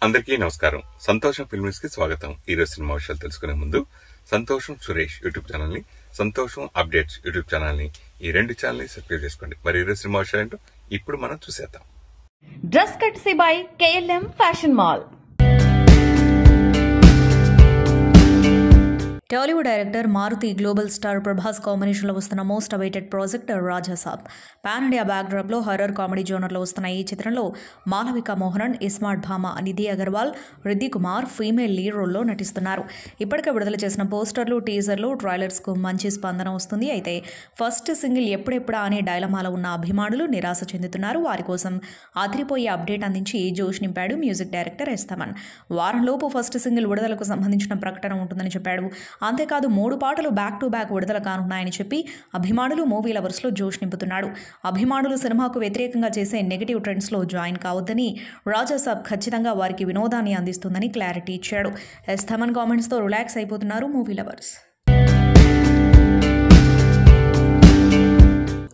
అందరికీ నమస్కారం. సంతోషం ఫిల్మ్స్ కి స్వాగతం. ఈరోజు సినిమా విషయాలు తెలుసుకునే ముందు సంతోషం సురేష్ యూట్యూబ్ ఛానల్ ని, సంతోషం అప్డేట్స్ యూట్యూబ్ ఛానల్ ని, ఈ రెండు ఛానల్ ని సబ్స్క్రైబ్ చేసుకోండి. మరి ఈరోజు సినిమా విషయాలు ఏంటో ఇప్పుడు మనం చూసేద్దాం. Dress courtesy by KLM fashion mall. Tollywood director Maruthi global star Prabhas కాంబినేషన్లో వస్తున్న most awaited project Raja Saab. Pan India బ్యాక్డ్రాప్లో హర్రర్ కామెడీ జోనర్లో వస్తున్న ఈ చిత్రంలో మాలవిక మోహనన్, ఇస్మార్ట్ భామ, నిధి అగర్వాల్, రిద్ధి కుమార్ ఫీమేల్ లీడ్ రోల్లో నటిస్తున్నారు. ఇప్పటికే విడుదల చేసిన పోస్టర్లు, టీజర్లు, ట్రైలర్స్కు మంచి స్పందన వస్తుంది. అయితే ఫస్ట్ సింగిల్ ఎప్పుడెప్పుడా అనే డైలమాలో ఉన్న అభిమానులు నిరాశ చెందుతున్నారు. వారి కోసం అదిరిపోయే అప్డేట్ అందించి జోష్ నింపాడు మ్యూజిక్ డైరెక్టర్ ఎస్తమన్. వారంలోపు ఫస్ట్ సింగిల్ విడుదలకు సంబంధించిన ప్రకటన ఉంటుందని చెప్పాడు. అంతేకాదు 3 పాటలు బ్యాక్ టు బ్యాక్ విడుదల కానున్నాయని చెప్పి అభిమానులు, మూవీ లవర్స్లో జోష్ నింపుతున్నాడు. అభిమానులు సినిమాకు వ్యతిరేకంగా చేసే నెగిటివ్ ట్రెండ్స్లో జాయిన్ కావద్దని, రాజాసాబ్ ఖచ్చితంగా వారికి వినోదాన్ని అందిస్తుందని క్లారిటీ ఇచ్చాడు. ఎస్తమన్ కామెంట్స్తో రిలాక్స్ అయిపోతున్నారు మూవీ లవర్స్.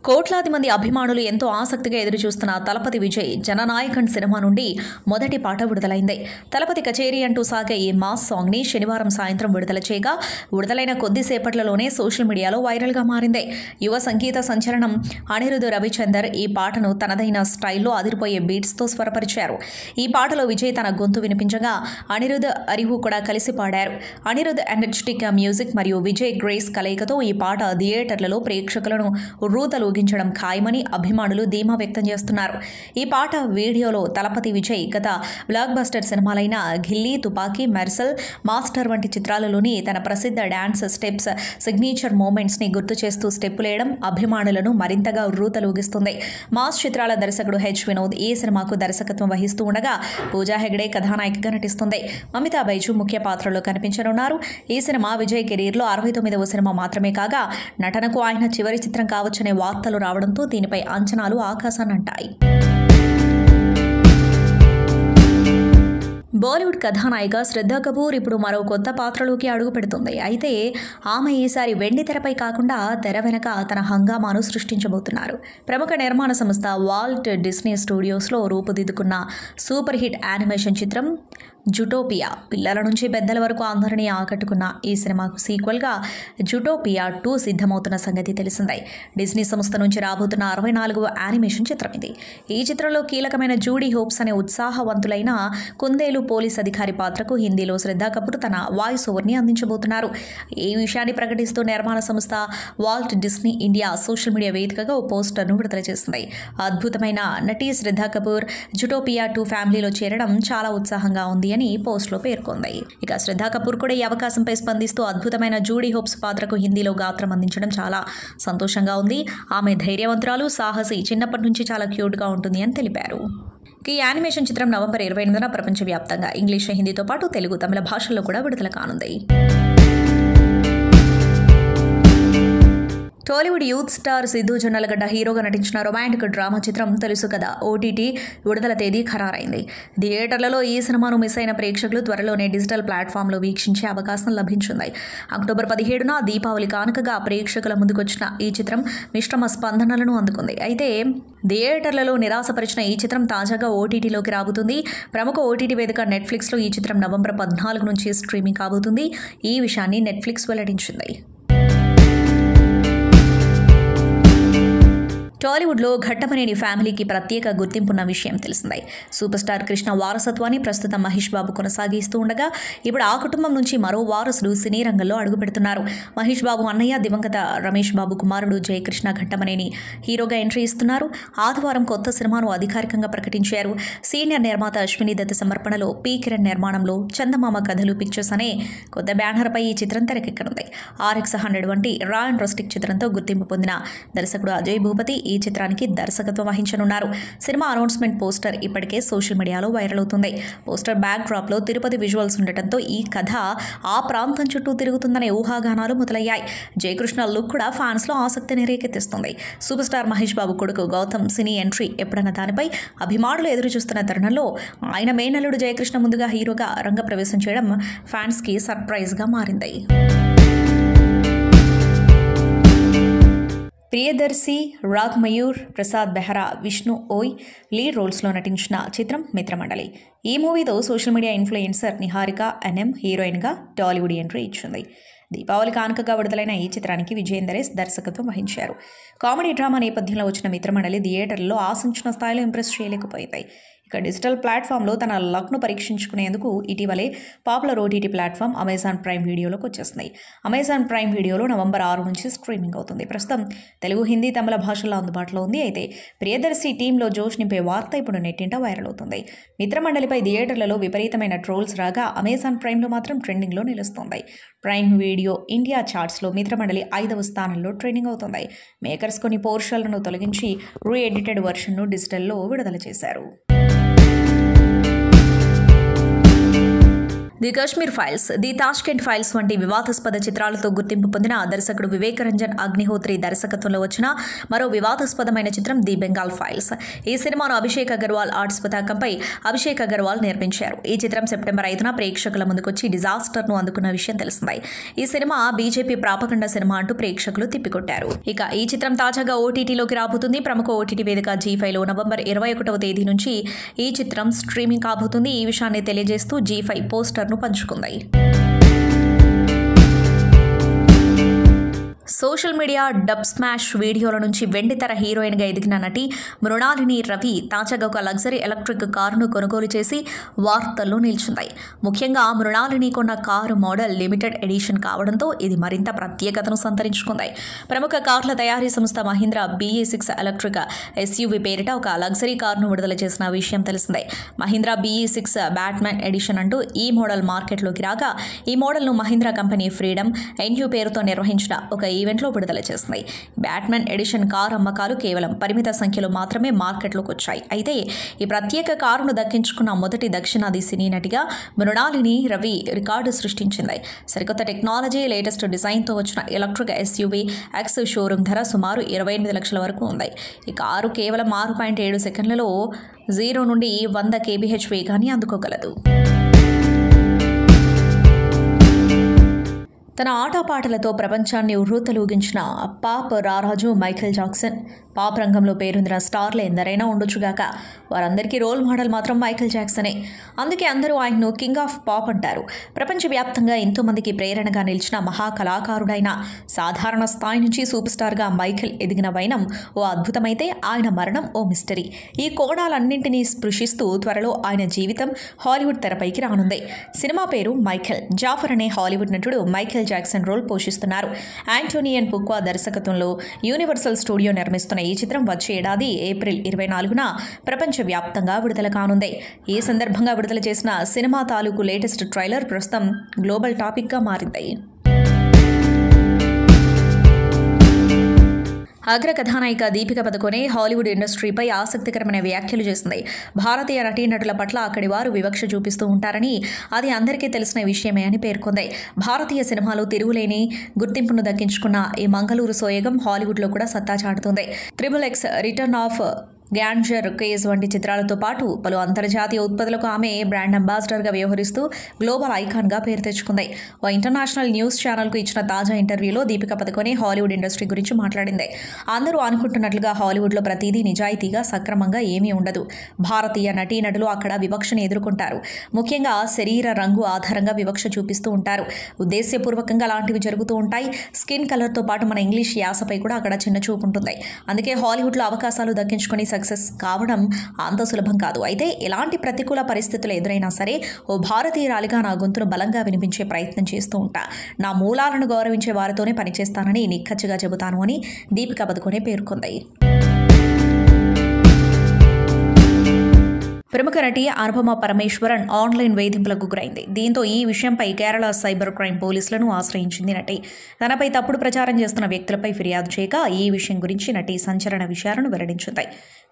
కోట్లాది మంది అభిమానులు ఎంతో ఆసక్తిగా ఎదురుచూస్తున్న తలపతి విజయ్ జననాయకన్ సినిమా నుండి మొదటి పాట విడుదలైంది. తలపతి కచేరీ అంటూ సాగే ఈ మాస్ సాంగ్ని శనివారం సాయంత్రం విడుదల చేయగా విడుదలైన కొద్దిసేపట్లలోనే సోషల్ మీడియాలో వైరల్గా మారింది. యువ సంగీత సంచలనం అనిరుద్ రవిచందర్ ఈ పాటను తనదైన స్టైల్లో అదిరిపోయే బీట్స్తో స్వరపరిచారు. ఈ పాటలో విజయ్ తన గొంతు వినిపించగా అనిరుద్, అరిహు కూడా కలిసి పాడారు. అనిరుద్ ఎనర్జెటిక్ మ్యూజిక్ మరియు విజయ్ గ్రేస్ కలయికతో ఈ పాట థియేటర్లలో ప్రేక్షకులను ఉర్రూతలు ఖాయమని అభిమానులు ధీమా వ్యక్తం చేస్తున్నారు. ఈ పాట వీడియోలో తలపతి విజయ్ గత బ్లాక్ బస్టర్ సినిమాలైన ఘిల్లీ, తుపాకీ, మెర్సల్, మాస్టర్ వంటి చిత్రాలలోని తన ప్రసిద్ధ డాన్స్ స్టెప్స్, సిగ్నేచర్ మూమెంట్స్ ని గుర్తు చేస్తూ స్టెప్పులేయడం అభిమానులను మరింతగా ఉర్రూతలూగిస్తుంది. మాస్ చిత్రాల దర్శకుడు హెచ్ వినోద్ ఈ సినిమాకు దర్శకత్వం వహిస్తూ ఉండగా పూజా హెగ్డే కథానాయికగా నటిస్తుంది. మమితా బైజు ముఖ్య పాత్రలో కనిపించనున్నారు. ఈ సినిమా విజయ్ కెరీర్లో 69వ సినిమా మాత్రమే కాగా నటనకు ఆయన చివరి చిత్రం కావచ్చనే వార్తలు రావడంతో దీనిపై అంచనాలు ఆకాశాన్నంటాయి. బాలీవుడ్ కథానాయిక శ్రద్ధా కపూర్ ఇప్పుడు మరో కొత్త పాత్రలోకి అడుగు పెడుతుంది. అయితే ఆమె ఈసారి వెండి తెరపై కాకుండా తెర వెనక తన హంగామాను సృష్టించబోతున్నారు. ప్రముఖ నిర్మాణ సంస్థ వాల్ట్ డిస్నీ స్టూడియోస్లో రూపుదిద్దుకున్న సూపర్ హిట్ యానిమేషన్ చిత్రం జుటోపియా పిల్లల నుంచి పెద్దల వరకు అందరినీ ఆకట్టుకున్న ఈ సినిమాకు సీక్వెల్గా జుటోపియా 2 సిద్ధమవుతున్న సంగతి తెలిసిందే. డిస్నీ సంస్థ నుంచి రాబోతున్న 64వ యానిమేషన్ చిత్రం ఇది. ఈ చిత్రంలో కీలకమైన జూడీ హోప్స్ అనే ఉత్సాహవంతులైన కుందేలు పోలీస్ అధికారి పాత్రకు హిందీలో శ్రద్ధా కపూర్ తన వాయిస్ ఓవర్ని అందించబోతున్నారు. ఈ విషయాన్ని ప్రకటిస్తూ నిర్మాణ సంస్థ Walt Disney India social media వేదికగా ఓ పోస్టర్ను విడుదల చేసింది. అద్భుతమైన నటి శ్రద్ధా కపూర్ జుటోపియా 2 ఫ్యామిలీలో చేరడం చాలా ఉత్సాహంగా ఉంది అని పోస్ట్లో పేర్కొంది. ఇక శ్రద్ధా కపూర్ కూడా ఈ అవకాశంపై స్పందిస్తూ అద్భుతమైన జూడీ హోప్స్ పాత్రకు హిందీలో గాత్రం అందించడం చాలా సంతోషంగా ఉంది. ఆమె ధైర్యవంతురాలు, సాహసి, చిన్నప్పటి నుంచి చాలా క్యూట్గా ఉంటుంది అని తెలిపారు. ఈ యానిమేషన్ చిత్రం నవంబర్ 28న ప్రపంచవ్యాప్తంగా ఇంగ్లీష్, హిందీతో పాటు తెలుగు, తమిళ భాషల్లో కూడా విడుదల కానుంది. టాలీవుడ్ యూత్ స్టార్ సిద్ధు జొన్నలగడ్డ హీరోగా నటించిన రొమాంటిక్ డ్రామా చిత్రం తెలుసు కదా ఓటీటీ విడుదల తేదీ ఖరారైంది. థియేటర్లలో ఈ సినిమాను మిస్ అయిన ప్రేక్షకులు త్వరలోనే డిజిటల్ ప్లాట్ఫామ్లో వీక్షించే అవకాశం లభించింది. అక్టోబర్ 17న దీపావళి కానుకగా ప్రేక్షకుల ముందుకొచ్చిన ఈ చిత్రం మిశ్రమ స్పందనలను అందుకుంది. అయితే థియేటర్లలో నిరాశపరిచిన ఈ చిత్రం తాజాగా ఓటీటీలోకి రాబోతుంది. ప్రముఖ ఓటీటీ వేదిక నెట్ఫ్లిక్స్లో ఈ చిత్రం నవంబర్ 14 నుంచి స్ట్రీమింగ్ కాబోతుంది. ఈ విషయాన్ని నెట్ఫ్లిక్స్ వెల్లడించింది. టాలీవుడ్లో ఘట్టమనేని ఫ్యామిలీకి ప్రత్యేక గుర్తింపున్న విషయం తెలిసిందే. సూపర్ స్టార్ కృష్ణ వారసత్వాన్ని ప్రస్తుతం మహేష్ బాబు కొనసాగిస్తూ ఉండగా ఇప్పుడు ఆ కుటుంబం నుంచి మరో వారసుడు సినీ రంగంలో అడుగుపెడుతున్నారు. మహేష్ బాబు అన్నయ్య దివంగత రమేష్ బాబు కుమారుడు జయకృష్ణ ఘట్టమనేని హీరోగా ఎంట్రీ ఇస్తున్నారు. ఆదివారం కొత్త సినిమాను అధికారికంగా ప్రకటించారు. సీనియర్ నిర్మాత అశ్విని దత్ సమర్పణలో పి కిరణ్ నిర్మాణంలో చందమామ కథలు పిక్చర్స్ అనే కొత్త బ్యానర్పై ఈ చిత్రం తెరకెక్కనుంది. RX100 వంటి రా అండ్ రస్టిక్ చిత్రంతో గుర్తింపు పొందిన దర్శకుడు అజయ్ భూపతి ఈ చిత్రానికి దర్శకత్వం వహించనున్నారు. సినిమా అనౌన్స్మెంట్ పోస్టర్ ఇప్పటికే సోషల్ మీడియాలో వైరల్ అవుతుంది. పోస్టర్ బ్యాక్ డ్రాప్ లో తిరుపతి విజువల్స్ ఉండటంతో ఈ కథ ఆ ప్రాంతం చుట్టూ తిరుగుతుందనే ఊహాగానాలు మొదలయ్యాయి. జయకృష్ణ లుక్ కూడా ఫ్యాన్స్ లో ఆసక్తిని రేకెత్తిస్తుంది. సూపర్ స్టార్ మహేష్ బాబు కొడుకు గౌతమ్ సినీ ఎంట్రీ ఎప్పుడన్న దానిపై అభిమానులు ఎదురు చూస్తున్న తరుణంలో ఆయన మేనల్లుడు జయకృష్ణ ముందుగా హీరోగా రంగప్రవేశం చేయడం ఫ్యాన్స్ కి సర్ప్రైజ్ గా మారింది. ప్రియదర్శి, రాగ్ మయూర్, ప్రసాద్ బెహ్రా, విష్ణు ఓయ్ లీడ్ రోల్స్లో నటించిన చిత్రం మిత్రమండలి. ఈ మూవీతో social media influencer Niharika NM హీరోయిన్గా టాలీవుడ్ ఎంట్రీ ఇచ్చింది. దీపావళి కానుకగా విడుదలైన ఈ చిత్రానికి విజయేందరేష్ దర్శకత్వం వహించారు. కామెడీ డ్రామా నేపథ్యంలో వచ్చిన మిత్రమండలి థియేటర్లలో ఆశించిన స్థాయిలో ఇంప్రెస్ చేయలేకపోయింది. ఇక డిజిటల్ ప్లాట్ఫామ్లో తన లక్ను పరీక్షించుకునేందుకు ఇటీవలే popular OTT platform Amazon prime వీడియోలోకి వచ్చేసింది. అమెజాన్ ప్రైమ్ వీడియోలో నవంబర్ 6 నుంచి స్ట్రీమింగ్ అవుతుంది. ప్రస్తుతం తెలుగు, హిందీ, తమిళ భాషల్లో అందుబాటులో ఉంది. అయితే ప్రియదర్శి టీంలో జోష్ నింపే వార్త ఇప్పుడు నెట్టింట వైరల్ అవుతుంది. మిత్రమండలిపై థియేటర్లలో విపరీతమైన ట్రోల్స్ రాగా అమెజాన్ ప్రైమ్లో మాత్రం ట్రెండింగ్లో నిలుస్తుంది. ప్రైమ్ వీడియో ఇండియా చార్ట్స్లో మిత్రమండలి 5వ స్థానంలో ట్రెండింగ్ అవుతుంది. మేకర్స్ కొన్ని పోర్షన్లను తొలగించి రీఎడిటెడ్ వర్షన్ను డిజిటల్లో విడుదల చేశారు. The Kashmir files, the Tashkent files వంటి వివాదాస్పద చిత్రాలతో గుర్తింపు పొందిన దర్శకుడు వివేక్ రంజన్ అగ్నిహోత్రి దర్శకత్వంలో వచ్చిన మరో వివాదాస్పదమైన చిత్రం ది బెంగాల్ ఫైల్స్. ఈ సినిమాను అభిషేక్ అగర్వాల్ ఆర్ట్స్ పతాకంపై అభిషేక్ అగర్వాల్ నిర్మించారు. ఈ చిత్రం సెప్టెంబర్ 5న ప్రేక్షకుల ముందుకొచ్చి డిజాస్టర్ను అందుకున్న విషయం తెలిసిందే. ఈ సినిమా బీజేపీ ప్రాపగండ సినిమా అంటూ ప్రేక్షకులు తిప్పికొట్టారు. ఇక ఈ చిత్రం తాజాగా ఓటీటీలోకి రాబోతుంది. ప్రముఖ ఓటీటీ వేదిక జీ5లో నవంబర్ 21వ తేదీ నుంచి ఈ చిత్రం స్ట్రీమింగ్ కాబోతుంది. ఈ విషయాన్ని తెలియజేస్తూ జీ5 పోస్టర్ పంచుకుంది. సోషల్ మీడియా డబ్ స్మాష్ వీడియోల నుంచి వెండితెర హీరోయిన్గా ఎదిగిన నటి మృణాలిని రవి తాజాగా ఒక లగ్జరీ ఎలక్ట్రిక్ కారును కొనుగోలు చేసి వార్తల్లో నిలిచింది. ముఖ్యంగా మృణాలిని కొన్న కారు మోడల్ లిమిటెడ్ ఎడిషన్ కావడంతో ఇది మరింత ప్రత్యేకతను సంతరించుకుంది. ప్రముఖ కార్ల తయారీ సంస్థ మహీంద్రా BE6 ఎలక్ట్రిక్ SUV పేరిట ఒక లగ్జరీ కారును విడుదల చేసిన విషయం తెలిసిందే. మహీంద్రా BE6 బ్యాట్మ్యాన్ ఎడిషన్ అంటూ ఈ మోడల్ మార్కెట్లోకి రాగా ఈ మోడల్ను మహీంద్రా కంపెనీ ఫ్రీడమ్ NU పేరుతో నిర్వహించిన ఒక ఈవెంట్లో విడుదల చేసింది. బ్యాట్మ్యాన్ ఎడిషన్ కారు అమ్మకాలు కేవలం పరిమిత సంఖ్యలో మాత్రమే మార్కెట్లోకి వచ్చాయి. అయితే ఈ ప్రత్యేక కారును దక్కించుకున్న మొదటి దక్షిణాది సినీ నటిగా మృణాలిని రవి రికార్డు సృష్టించింది. సరికొత్త టెక్నాలజీ, లేటెస్ట్ డిజైన్తో వచ్చిన ఎలక్ట్రిక్ SUV X షోరూమ్ ధర సుమారు 28 లక్షల వరకు ఉంది. ఈ కారు కేవలం 6.7 సెకండ్లలో 0 నుండి 100 kbh వేగాన్ని అందుకోగలదు. తన ఆటపాటలతో ప్రపంచాన్ని ఉర్రూతలూగించిన పాప్ రారాజు మైఖేల్ జాక్సన్. పాప్ రంగంలో పేరొందిన స్టార్లు ఎందరైనా ఉండొచ్చుగాక వారందరికీ రోల్ మోడల్ మాత్రం మైఖేల్ జాక్సనే. అందుకే అందరూ ఆయన్ను కింగ్ ఆఫ్ పాప్ అంటారు. ప్రపంచవ్యాప్తంగా ఎంతోమందికి ప్రేరణగా నిలిచిన మహాకళాకారుడైన సాధారణ స్థాయి నుంచి సూపర్ స్టార్గా మైఖేల్ ఎదిగిన వైనం ఓ అద్భుతమైతే ఆయన మరణం ఓ మిస్టరీ. ఈ కోణాలన్నింటినీ స్పృశిస్తూ త్వరలో ఆయన జీవితం హాలీవుడ్ తెరపైకి రానుంది. సినిమా పేరు మైఖేల్. జాఫర్ అనే హాలీవుడ్ నటుడు మైఖేల్ జాక్సన్ రోల్ పోషిస్తున్నారు. యాంటోనియన్ పుక్వా దర్శకత్వంలో యూనివర్సల్ స్టూడియో నిర్మిస్తున్న ఈ చిత్రం వచ్చే ఏడాది ఏప్రిల్ 24న ప్రపంచవ్యాప్తంగా విడుదల కానుంది. ఈ సందర్భంగా విడుదల చేసిన సినిమా తాలూకు లేటెస్ట్ ట్రైలర్ ప్రస్తుతం గ్లోబల్ టాపిక్గా మారింది. అగ్ర కథానాయిక దీపిక పదుకొనే హాలీవుడ్ ఇండస్ట్రీపై ఆసక్తికరమైన వ్యాఖ్యలు చేసింది. భారతీయ నటీనటుల పట్ల అక్కడి వారు వివక్ష చూపిస్తూ ఉంటారని, అది అందరికీ తెలిసిన విషయమే అని పేర్కొంది. భారతీయ సినిమాలో తిరుగులేని గుర్తింపును దక్కించుకున్న ఈ మంగళూరు సోయగం హాలీవుడ్లో కూడా సత్తా చాటుతుంది. XXX రిటర్న్ ఆఫ్ గ్యాంజర్ కేజ్ వంటి చిత్రాలతో పాటు పలు అంతర్జాతీయ ఉత్పత్తులకు ఆమె బ్రాండ్ అంబాసిడర్గా వ్యవహరిస్తూ గ్లోబల్ ఐకాన్గా పేరు తెచ్చుకుంది. ఓ ఇంటర్నేషనల్ న్యూస్ ఛానల్కు ఇచ్చిన తాజా ఇంటర్వ్యూలో దీపిక పదుకొనే హాలీవుడ్ ఇండస్ట్రీ గురించి మాట్లాడింది. అందరూ అనుకుంటున్నట్లుగా హాలీవుడ్లో ప్రతిదీ నిజాయితీగా సక్రమంగా ఏమీ ఉండదు. భారతీయ నటీనటులు అక్కడ వివక్షను ఎదుర్కొంటారు. ముఖ్యంగా శరీర రంగు ఆధారంగా వివక్ష చూపిస్తూ ఉంటారు. ఉద్దేశ్యపూర్వకంగా అలాంటివి జరుగుతూ ఉంటాయి. స్కిన్ కలర్తో పాటు మన ఇంగ్లీష్ యాసపై కూడా అక్కడ చిన్న చూపు ఉంటుంది. అందుకే హాలీవుడ్లో అవకాశాలు దక్కించుకొని సక్సెస్ కావడం అంత సులభం కాదు. అయితే ఎలాంటి ప్రతికూల పరిస్థితులు ఎదురైనా సరే ఓ భారతీయురాలిగా నా గొంతును బలంగా వినిపించే ప్రయత్నం చేస్తూ ఉంటా. నా మూలాలను గౌరవించే వారితోనే పనిచేస్తానని నిక్కచ్చిగా చెబుతాను అని దీపిక పదుకొనే పేర్కొంది. ప్రముఖ నటి అనుపమ పరమేశ్వరన్ ఆన్లైన్ వేధింపులకు గురైంది. దీంతో ఈ విషయంపై కేరళ సైబర్ క్రైమ్ పోలీసులను ఆశ్రయించింది నటి. తనపై తప్పుడు ప్రచారం చేస్తున్న వ్యక్తులపై ఫిర్యాదు చేయగా ఈ విషయం గురించి నటి సంచలన విషయాలను వెల్లడించింది.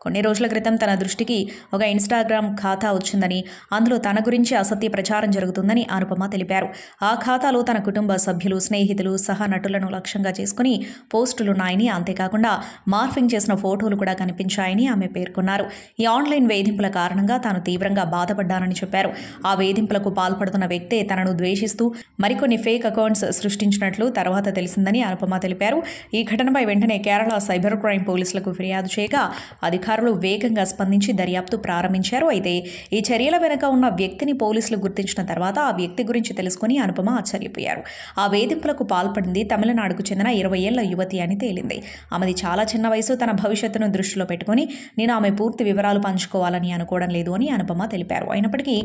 కొన్ని రోజుల క్రితం తన దృష్టికి ఒక ఇన్స్టాగ్రామ్ ఖాతా వచ్చిందని, అందులో తన గురించి అసత్య ప్రచారం జరుగుతుందని అనుపమ తెలిపారు. ఆ ఖాతాలో తన కుటుంబ సభ్యులు, స్నేహితులు, సహా నటులను లక్ష్యంగా చేసుకుని పోస్టులున్నాయని, అంతేకాకుండా మార్ఫింగ్ చేసిన ఫోటోలు కూడా కనిపించాయని ఆమె పేర్కొన్నారు. ఈ ఆన్లైన్ వేధింపుల కారణంగా కారణంగా తాను తీవ్రంగా బాధపడ్డానని చెప్పారు. ఆ వేధింపులకు పాల్పడుతున్న వ్యక్తే తనను ద్వేషిస్తూ మరికొన్ని ఫేక్ అకౌంట్స్ సృష్టించినట్లు తర్వాత తెలిసిందని అనుపమ తెలిపారు. ఈ ఘటనపై వెంటనే కేరళ సైబర్ క్రైమ్ పోలీసులకు ఫిర్యాదు చేయగా అధికారులు వేగంగా స్పందించి దర్యాప్తు ప్రారంభించారు. అయితే ఈ చర్యల వెనుక ఉన్న వ్యక్తిని పోలీసులు గుర్తించిన తర్వాత ఆ వ్యక్తి గురించి తెలుసుకుని అనుపమ ఆశ్చర్యపోయారు. ఆ వేధింపులకు పాల్పడింది తమిళనాడుకు చెందిన 20 ఏళ్ల యువతి అని తేలింది. ఆమెది చాలా చిన్న వయసు. తన భవిష్యత్తును దృష్టిలో పెట్టుకుని నేను ఆమె పూర్తి వివరాలు పంచుకోవాలని అనుకోవడం లేదు అని అనుపమ తెలిపారు. అయినప్పటికీ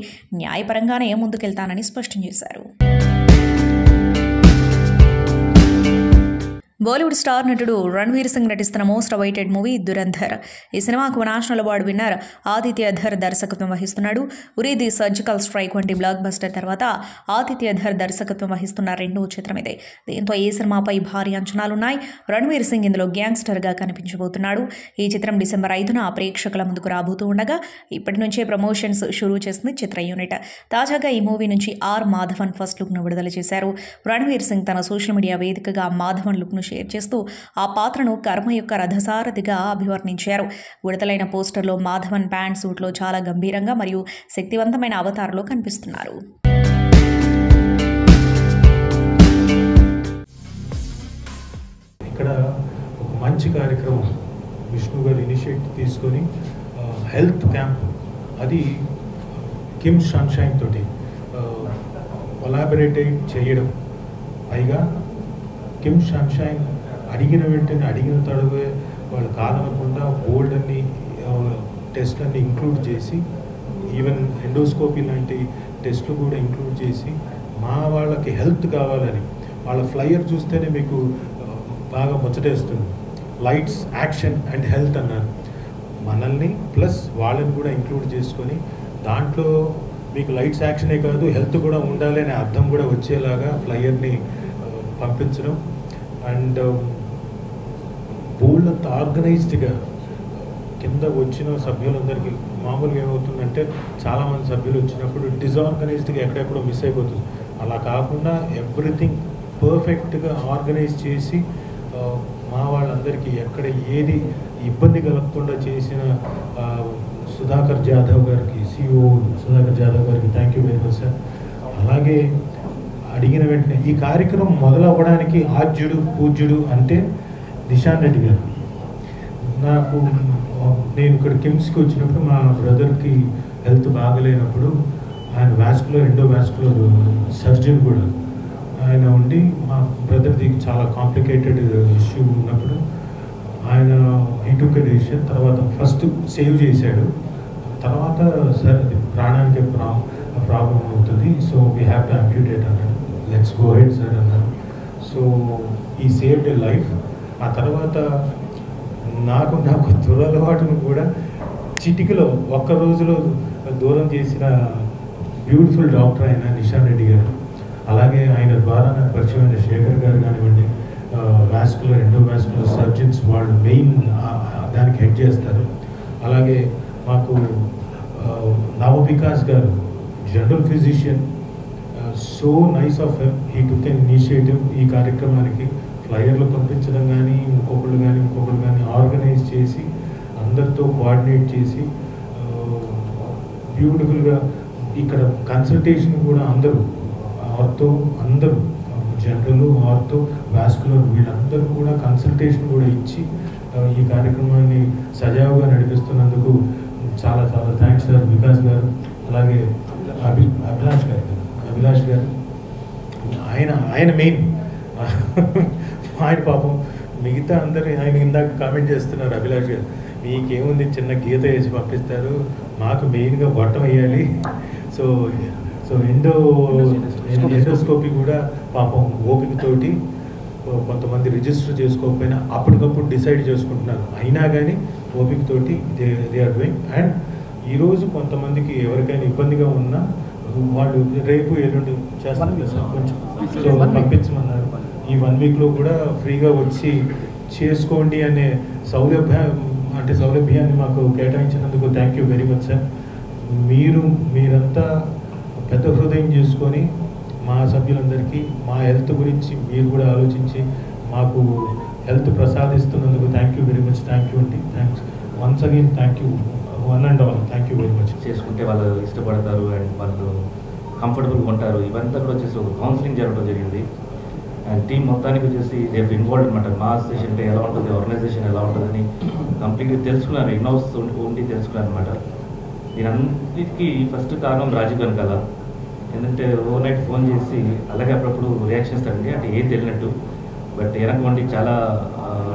న్యాయపరంగానే ముందుకెళ్తానని స్పష్టం చేశారు. బాలీవుడ్ స్టార్ నటుడు రణ్వీర్ సింగ్ నటిస్తున్న మోస్ట్ అవైటెడ్ మూవీ దురంధర్. ఈ సినిమాకు national award winner Aditya Dhar దర్శకత్వం వహిస్తున్నాడు. ఉరి ది సర్జికల్ స్ట్రైక్ వంటి బ్లాక్ బస్టర్ తర్వాత ఆదిత్య ధర్ దర్శకత్వం వహిస్తున్న రెండో చిత్రం ఇదే. దీంతో ఈ సినిమాపై భారీ అంచనాలున్నాయి. రణ్వీర్ సింగ్ ఇందులో గ్యాంగ్స్టర్గా కనిపించబోతున్నాడు. ఈ చిత్రం డిసెంబర్ 5న ప్రేక్షకుల ముందుకు రాబోతూ ఉండగా ఇప్పటి నుంచే ప్రమోషన్స్ షురూ చేసింది చిత్ర యూనిట్. తాజాగా ఈ మూవీ నుంచి ఆర్ మాధవన్ ఫస్ట్ లుక్ను విడుదల చేశారు. రణ్వీర్ సింగ్ తన సోషల్ మీడియా వేదికగా మాధవన్ లుక్ను షేర్ చేస్తూ ఆ పాత్రను కర్మ యొక్క రథసారథిగా అభివర్ణించారు. విడుదలైన పోస్టర్లో మాధవన్ ప్యాంట్ సూట్లో చాలా గంభీరంగా మరియు శక్తివంతమైన అవతారంలో కనిపిస్తున్నారు. ఇక్కడ ఒక మంచి కార్యక్రమం విష్ణు గారు ఇనిషియేటివ్ తీసుకొని హెల్త్ క్యాంప్ అది కిమ్ సన్షైన్ తోటి కొలాబరేట్ చేయడం, పైగా కిమ్ సన్షైన్ అడిగిన వెంటనే అడిగిన తడువే వాళ్ళు కాదనకుండా బోల్డ్ అన్ని టెస్ట్లన్నీ ఇంక్లూడ్ చేసి ఈవెన్ ఎండోస్కోపీ లాంటి టెస్ట్లు కూడా ఇంక్లూడ్ చేసి మా వాళ్ళకి హెల్త్ కావాలని వాళ్ళ ఫ్లైయర్ చూస్తేనే మీకు బాగా ముచ్చటేస్తుంది. లైట్స్, యాక్షన్ అండ్ హెల్త్ అన్నారు. మనల్ని ప్లస్ వాళ్ళని కూడా ఇంక్లూడ్ చేసుకొని దాంట్లో మీకు లైట్స్ యాక్షనే కాదు హెల్త్ కూడా ఉండాలి అనే అర్థం కూడా వచ్చేలాగా ఫ్లైయర్ని పంపించడం. అండ్ బోల్డ్ అంత ఆర్గనైజ్డ్గా కింద వచ్చిన సభ్యులందరికీ మామూలుగా ఏమవుతుందంటే చాలామంది సభ్యులు వచ్చినప్పుడు డిజార్గనైజ్డ్గా ఎక్కడెక్కడో మిస్ అయిపోతుంది. అలా కాకుండా ఎవ్రీథింగ్ పర్ఫెక్ట్గా ఆర్గనైజ్ చేసి మా వాళ్ళందరికీ ఎక్కడ ఏది ఇబ్బంది కలగకుండా చేసిన సుధాకర్ జాదవ్ గారికి, సిఇఓ సుధాకర్ జాదవ్ గారికి thank you very much sir. అలాగే అడిగిన వెంటనే ఈ కార్యక్రమం మొదలవ్వడానికి ఆద్యుడు పూజ్యుడు అంటే నిషాన్ రెడ్డి గారు. నేను ఇక్కడ కిమ్స్కి వచ్చినప్పుడు మా బ్రదర్కి హెల్త్ బాగలేనప్పుడు ఆయన ఎండోవాస్కులర్ సర్జన్ కూడా ఆయన ఉండి మా బ్రదర్ది చాలా కాంప్లికేటెడ్ ఇష్యూ ఉన్నప్పుడు ఆయన హీ టుక్ ఎ డెసిషన్. తర్వాత ఫస్ట్ సేవ్ చేశాడు, తర్వాత సార్ అది ప్రాణానికి ప్రాబ్లం అవుతుంది, సో వీ హ్యావ్ టు అంప్యూటేట్ అన్నాడు. లెట్స్ గో హెడ్ సార్ అన్నారు. సో ఈ సేవ్డ్ ఎ లైఫ్. ఆ తర్వాత నాకు దురలవాటును కూడా చిటికలో ఒక్క రోజులో దూరం చేసిన బ్యూటిఫుల్ డాక్టర్ ఆయన నిషాన్ రెడ్డి గారు. అలాగే ఆయన ద్వారా నాకు పరిచయమైన శేఖర్ గారు కానివ్వండి, ఎండోవాస్కులర్ సర్జన్స్ వాళ్ళు మెయిన్ దానికి హెడ్ చేస్తారు. అలాగే మాకు నవవికాస్ గారు general physician, so nice of him, he took an initiative. ఈ కార్యక్రమానికి ఫ్లైయర్లు పంపించడం కానీ ఇంకొకళ్ళు కానీ ఆర్గనైజ్ చేసి అందరితో కోఆర్డినేట్ చేసి బ్యూటిఫుల్గా ఇక్కడ కన్సల్టేషన్ కూడా అందరూ జనరల్, ఆర్థో, వాస్కులర్ వీళ్ళందరూ కూడా కన్సల్టేషన్ కూడా ఇచ్చి ఈ కార్యక్రమాన్ని సజావుగా నడిపిస్తున్నందుకు చాలా చాలా థ్యాంక్స్ సార్. వికాస్ గారు, అలాగే అభిలాష్ గారు ఆయన మెయిన్ ఆయన పాపం మిగతా అందరూ ఆయన ఇందాక కామెంట్ చేస్తున్నారు. అభిలాష్ గారు మీకేముంది చిన్న గీత వేసి పంపిస్తారు, మాకు మెయిన్గా బొట్టం వేయాలి. సో ఎండోస్కోపీ కూడా పాపం ఓపికతోటి కొంతమంది రిజిస్టర్ చేసుకోకపోయినా అప్పటికప్పుడు డిసైడ్ చేసుకుంటున్నారు. అయినా కానీ ఓపికతోటి దే ఆర్ డూయింగ్. అండ్ ఈరోజు కొంతమందికి ఎవరికైనా ఇబ్బందిగా ఉన్నా వాళ్ళు రేపు ఎల్లుండి చేస్తారు కదా సార్, కొంచెం సో పంపించమన్నారు. ఈ 1 వీక్లో కూడా ఫ్రీగా వచ్చి చేసుకోండి అనే సౌలభ్యాన్ని మాకు కేటాయించినందుకు thank you very much sir. మీరంతా పెద్ద హృదయం చేసుకొని మా సభ్యులందరికీ మా హెల్త్ గురించి మీరు కూడా ఆలోచించి మాకు హెల్త్ ప్రసాదిస్తున్నందుకు thank you very much. Thank you అండి. Thanks once again. Thank you one and all thank you very much. చేసుకుంటే వాళ్ళు ఇష్టపడతారు అండ్ వాళ్ళు కంఫర్టబుల్గా ఉంటారు. ఇవంతా కూడా వచ్చేసి ఒక కౌన్సిలింగ్ జరగడం జరిగింది. అండ్ టీం మొత్తానికి వచ్చేసి దే ఇన్వాల్వ్ అనమాట. మా అసోసియేషన్ అంటే ఎలా ఉంటుంది, ఆర్గనైజేషన్ ఎలా ఉంటుందని కంప్లీట్గా తెలుసుకున్నారు. ఇన్హౌస్ ఉండి తెలుసుకున్నారు అనమాట. దీనంతటికీ ఫస్ట్ కారణం రాజీవ్ వెనకాల. ఎందుకంటే ఓవర్ నైట్ ఫోన్ చేసి అలాగే అప్పుడప్పుడు రియాక్షన్ ఇస్తాడండి, అంటే ఏం తెలియనట్టు. బట్ వెనక ఉండి చాలా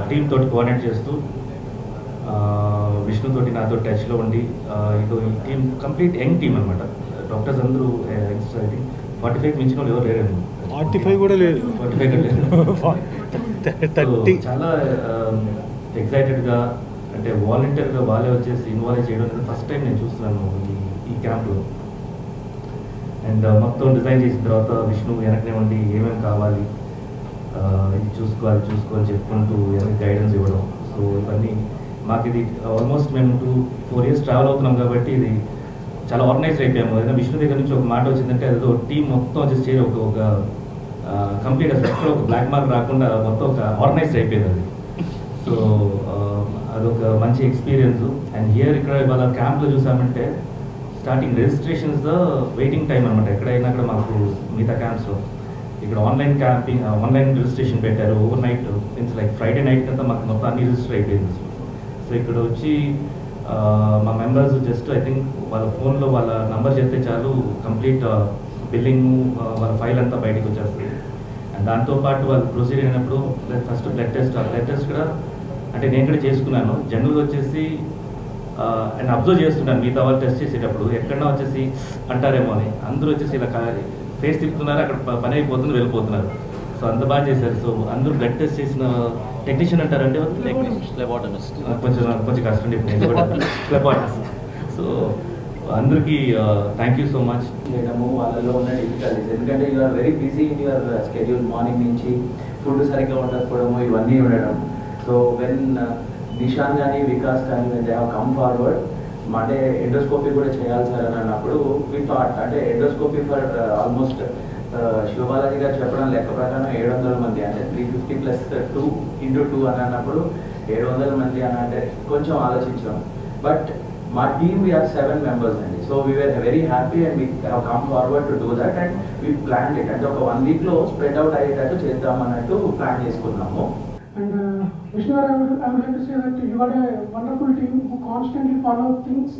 టీమ్ తోటి కోఆర్డినేట్ చేస్తూ విష్ణుతోటి నాతో టచ్లో ఉండి ఇదో ఈ టీం కంప్లీట్ యంగ్ టీమ్ అనమాట. డాక్టర్స్ అందరూ 45 మించిన వాళ్ళు ఎవరు లేరు. 45 కూడా లేదు, 45 కూడా లేదు. చాలా ఎక్సైటెడ్గా అంటే వాలంటీర్గా వాళ్ళే వచ్చేసి ఇన్వాల్వ్ చేయడం అనేది ఫస్ట్ టైం నేను చూస్తున్నాను ఈ క్యాంప్లో. అండ్ మొత్తం డిజైన్ చేసిన తర్వాత విష్ణు వెనకనే ఉండి ఏమేమి కావాలి ఇది చూసుకోవాలి చెప్పుకుంటూ వెనక్కి గైడెన్స్ ఇవ్వడం. సో ఇవన్నీ మాకు ఇది ఆల్మోస్ట్ మేము 2-4 years ట్రావెల్ అవుతున్నాం కాబట్టి ఇది చాలా ఆర్గనైజ్ అయిపోయాము. ఏదైనా విష్ణు దగ్గర నుంచి ఒక మాట వచ్చిందంటే అదో టీం మొత్తం వచ్చేసి చేరి ఒక కంప్లీట్ అసలు ఎక్కడ ఒక బ్లాక్ మార్క్ రాకుండా మొత్తం ఒక ఆర్గనైజ్ అయిపోయింది అది. సో అదొక మంచి ఎక్స్పీరియన్స్. అండ్ హియర్ ఇక్కడ వాళ్ళ క్యాంప్లో చూసామంటే స్టార్టింగ్ రిజిస్ట్రేషన్స్ వెయిటింగ్ టైం అనమాట. ఎక్కడైనా కూడా మాకు మిగతా క్యాంప్స్లో ఇక్కడ ఆన్లైన్ రిజిస్ట్రేషన్ పెట్టారు. Over night means like Friday night అంతా మాకు మొత్తం అన్ని రిజిస్టర్ అయిపోయింది. సో ఇక్కడ వచ్చి మా మెంబర్స్ జస్ట్ ఐ థింక్ వాళ్ళ ఫోన్లో వాళ్ళ నంబర్ చెప్తే చాలు కంప్లీట్ బిల్లింగ్ వాళ్ళ ఫైల్ అంతా బయటకు వచ్చేస్తుంది. అండ్ దాంతోపాటు వాళ్ళు ప్రొసీడ్ అయినప్పుడు ఫస్ట్ బ్లడ్ టెస్ట్ కూడా అంటే నేను కూడా చేసుకున్నాను. జనరల్గా వచ్చేసి అండ్ అబ్జర్వ్ చేస్తున్నాను మిగతా వాళ్ళు టెస్ట్ చేసేటప్పుడు ఎక్కడన్నా వచ్చేసి అంటారేమో అని. అందరూ వచ్చేసి ఇలా ఫేస్ తిప్పుతున్నారు, అక్కడ పని అయిపోతుంది, వెళ్ళిపోతున్నారు. సో అంత బాగా చేశారు. సో అందరూ బ్లడ్ టెస్ట్ చేసిన టెక్నీషియన్ అంటారంటే కొంచెం కష్టం ఫ్లెబాటమిస్ట్. సో అందరికీ థ్యాంక్ యూ సో మచ్. చేయడము వాళ్ళలో ఉన్న డిఫికల్టీస్, ఎందుకంటే you are very busy in your schedule. Morning నుంచి ఫుడ్ సరిగ్గా ఉండకపోవడము ఇవన్నీ ఉండడం. సో వెన్ నిషాన్ కానీ వికాస్ కానీ దే హ్యావ్ కమ్ ఫార్వర్డ్ అంటే ఎండోస్కోపీ కూడా చేయాలి సార్ అని అన్నప్పుడు వి థాట్ అంటే ఎండోస్కోపీ ఫర్ ఆల్మోస్ట్ శివబాలాజీ గారు చెప్పడం లెక్క ప్రకారం 700 మంది అంటే 350 + 2 × 2 అని అన్నప్పుడు 700 మంది అని అంటే కొంచెం ఆలోచించాం. బట్ మా టీమ్ వీఆర్ 7 members అండి. So we are very happy and we have come forward to do that and we plan it. అంటే ఒక 1 weekలో స్ప్రెడ్ అవుట్ అయ్యేటట్టు చేద్దాం అన్నట్టు ప్లాన్ చేసుకున్నాము. And Vishnu, I would like to say that you are a wonderful team who constantly follow things,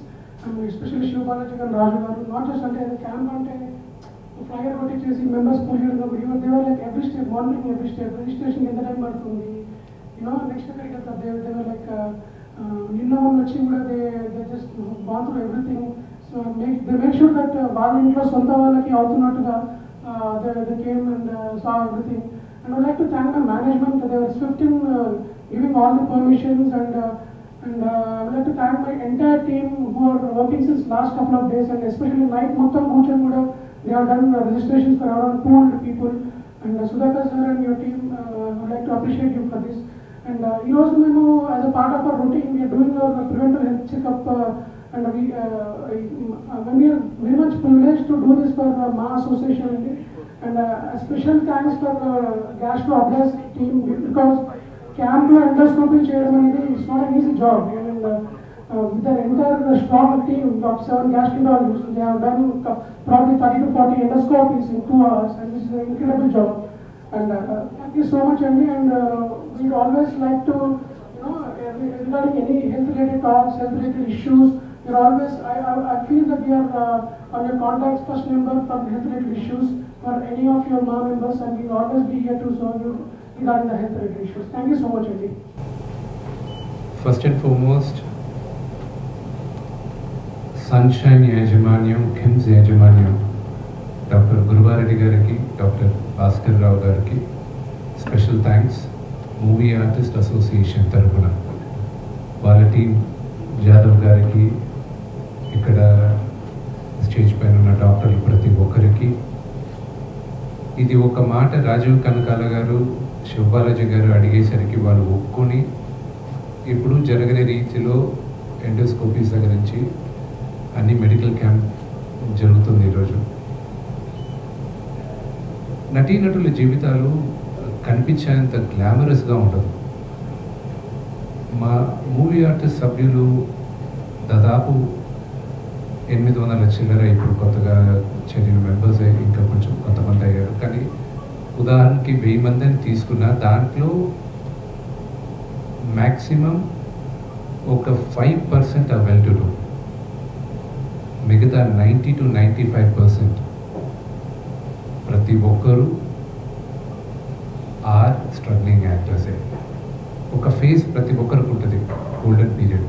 and especially Shiva Balaji and Raju garu, not just ante camp ante flyer kotti chesi members pull cheyadunnappudu you they were like every step monitoring every step registration ఎంత time పడుతుంది, next ఎక్కడికి వెళ్తారు, they were like నిన్న మొన్న వచ్చి కూడా they just gone through everything. So they make sure that వాళ్ళ ఇంట్లో సొంత వాళ్ళకి అవుతున్నట్టుగా they came and saw everything. And I would like to thank the management. They were swift in giving all the permissions, and I would like to thank my entire team who are working since last couple of days, and especially night Mottam Guchan Guda. They have done registrations for around 200 people. And Sudhakar sir and your team, I would like to appreciate you for this. And also Memo, as a part of our routine, we are doing our preventive health checkup, and we are very much privileged to do this for Ma Association. And a special thanks for Gastro Abdas team, because camp endoscopy cheyadam anedi it's not an easy job. And with the entire strong team of 7 gastroenterologists, they have done probably 30 to 40 endoscopies in 2 hours, and this is an incredible job. And thank you so much, Andy. And we'd always like to, regarding any health-related talks, health-related issues, we're always. I feel that we are on your contacts first number for health-related issues for any of your Ma members, and we will always be here to serve you regarding the health-related issues. Thank you so much, Andy. First and foremost, Sunshine Yajamanyam, KIMS Yajamanyam, Dr. Guruvaredi Gariki, Dr. Bhaskar Rao Gariki, special thanks. Movie Artist Association Tarapuna, Wala team, Jadhav Gariki, ఇక్కడ stage పైన ఉన్న డాక్టర్లు ప్రతి ఒక్కరికి. ఇది ఒక మాట రాజీవ్ కనకాల గారు, శివబాలాజీ గారు అడిగేసరికి వాళ్ళు ఒప్పుకొని ఇప్పుడు జరగని రీతిలో ఎండోస్కోపీస్ దగ్గర నుంచి అన్ని మెడికల్ క్యాంప్ జరుగుతుంది ఈరోజు. నటీనటుల జీవితాలు కనిపించేంత గ్లామరస్గా ఉండదు. మా మూవీ ఆర్టిస్ట్ సభ్యులు దాదాపు 800 చిల్లర ఇప్పుడు కొత్తగా చేరిన మెంబర్స్ ఇంకా కొంచెం కొంతమంది అయ్యారు. కానీ ఉదాహరణకి 1000 మందిని తీసుకున్న దాంట్లో మ్యాక్సిమం ఒక 5% ఆ వెల్ టు డూ, మిగతా 90 to 95% ప్రతి ఒక్కరు ఆర్ స్ట్రగ్లింగ్ యాక్టర్సే. ఒక ఫేజ్ ప్రతి ఒక్కరికి ఉంటుంది, గోల్డెన్ పీరియడ్.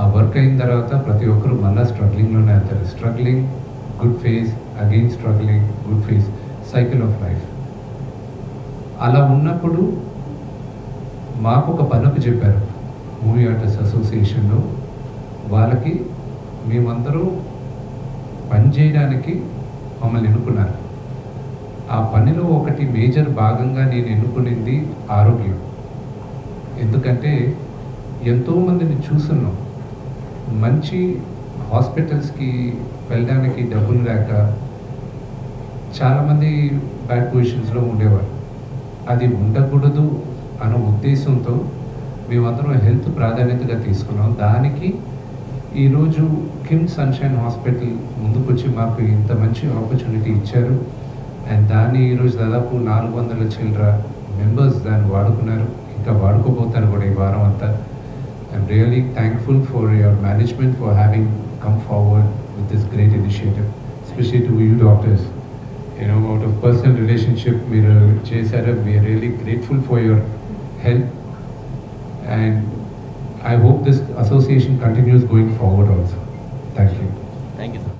ఆ వర్క్ అయిన తర్వాత ప్రతి ఒక్కరు మళ్ళీ స్ట్రగ్లింగ్లోనే వెళ్తారు. Struggling, good phase, again struggling, good phase, cycle of life. అలా ఉన్నప్పుడు మాకు ఒక పనుకు చెప్పారు మూవీ ఆర్టిస్ట్ అసోసియేషన్లో. వాళ్ళకి మేమందరూ పని చేయడానికి మమ్మల్ని ఎన్నుకున్నారు. ఆ పనిలో ఒకటి మేజర్ భాగంగా నేను ఎన్నుకునింది ఆరోగ్యం. ఎందుకంటే ఎంతోమందిని చూస్తున్నాం, మంచి హాస్పిటల్స్కి వెళ్ళడానికి డబ్బులు లేక చాలామంది బ్యాడ్ పొజిషన్స్లో ఉండేవారు. అది ఉండకూడదు అనే ఉద్దేశంతో మేమందరం హెల్త్ ప్రాధాన్యతగా తీసుకున్నాం. దానికి ఈరోజు కిమ్స్ సన్షైన్ హాస్పిటల్ ముందుకొచ్చి మాకు ఇంత మంచి ఆపర్చునిటీ ఇచ్చారు. అండ్ దాన్ని ఈరోజు దాదాపు 400 చిల్లర మెంబర్స్ దాన్ని వాడుకున్నారు, ఇంకా వాడుకోబోతారు కూడా ఈ వారం అంతా. I'm really thankful for your management for having come forward with this great initiative, especially to you doctors. Out of personal relationship మీరు చేశారు. We are really grateful for your help and I hope this association continues going forward also. Thank you. Thank you sir.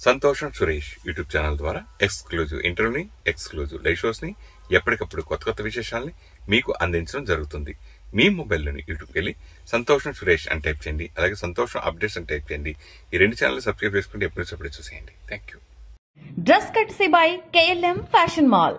సంతోషం Suresh YouTube channel ద్వారా exclusive ఇంటర్వ్యూని, exclusive live షోస్ని, ఎప్పటికప్పుడు కొత్త కొత్త విశేషాలని మీకు అందించడం జరుగుతుంది. మీ మొబైల్లోని యూట్యూబ్కి వెళ్ళి సంతోషం సురేష్ అని టైప్ చేయండి, అలాగే సంతోషం అప్డేట్స్ అని టైప్ చేయండి. ఈ 2 ఛానల్ సబ్స్క్రైబ్ చేసుకుంటే ఎప్పుడు చూసేయండి. Thank you. Dress courtesy by KLM fashion mall.